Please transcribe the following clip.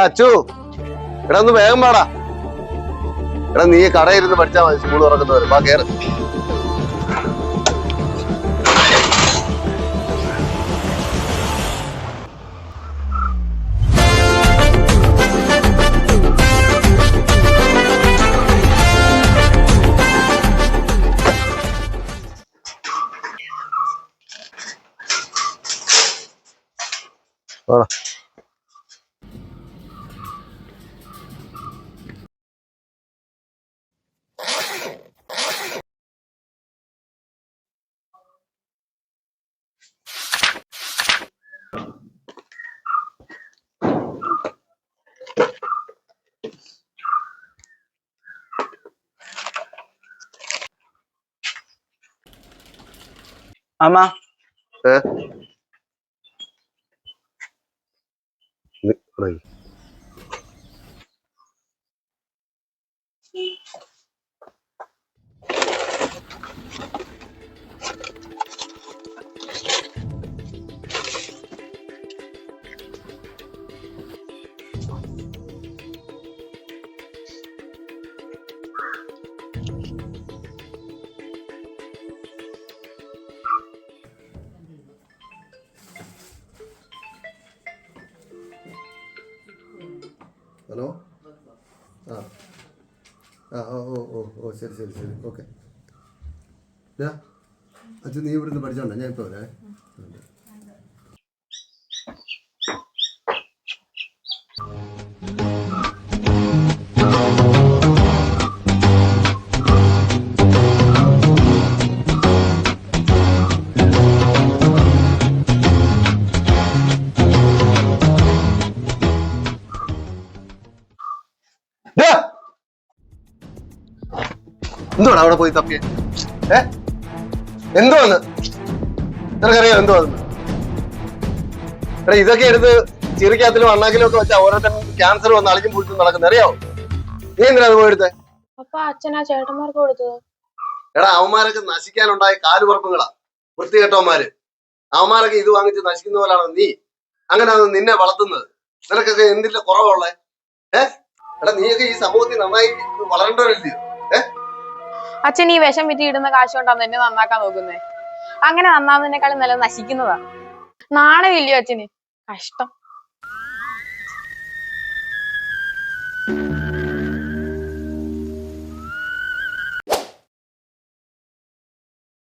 അച്ചു എടാ ഒന്ന് വേഗം പാടാ. എടാ നീ കടയിരുന്ന് പഠിച്ചാ മതി, സ്കൂൾ തുറക്കുന്നവര്. വാ കേറ്. അമ്മ ഹലോ. ആ ആ ഓ ഓ ഓ ഓ ശരി ശരി ശരി ഓക്കെ. അച്ഛൻ നീ ഇവിടുന്ന് പഠിച്ചോണ്ട, ഞാൻ ഇപ്പോൾ വരാം. എന്തുവാണ് അവിടെ പോയി തപ്പിയെ? എന്തുവാന്ന് നിനക്കറിയാം? എന്തുവാന്ന് എടാ ഇതൊക്കെ എടുത്ത് ചിറിക്കകത്തിലും അണ്ണാക്കിലും ഒക്കെ വെച്ചാൽ ഓരോരുത്തരും ക്യാൻസർ വന്ന് അളിഞ്ഞും പൊളിച്ചും നടക്കുന്നത് അറിയാവോ? നീ എന്തിനാ അത് പോയെടുത്തേ? അച്ഛനാ ചേട്ടന്മാർക്ക് കൊടുത്തത്. എടാ അവന്മാരൊക്കെ നശിക്കാനുണ്ടായ കാലുപറപ്പുകളാ, വൃത്തികെട്ടവന്മാര്. അവന്മാരൊക്കെ ഇത് വാങ്ങിച്ച് നശിക്കുന്ന പോലാണോ നീ അങ്ങനെ നിന്നെ വളർത്തുന്നത്? നിനക്കൊക്കെ എന്തിന്റെ കുറവുള്ളേ? എടാ നീയൊക്കെ ഈ സമൂഹത്തിൽ നന്നായി വളരേണ്ടവരല്ലയോ? അച്ഛൻ ഈ വിഷം വിറ്റി ഇടുന്ന കാശ് കൊണ്ടാണ് എന്നെ നന്നാക്കാൻ നോക്കുന്നേ. അങ്ങനെ നന്നാവുന്നതിനേക്കാളും നല്ല നശിക്കുന്നതാ. നാണമില്ലയോ അച്ഛന്? കഷ്ടം.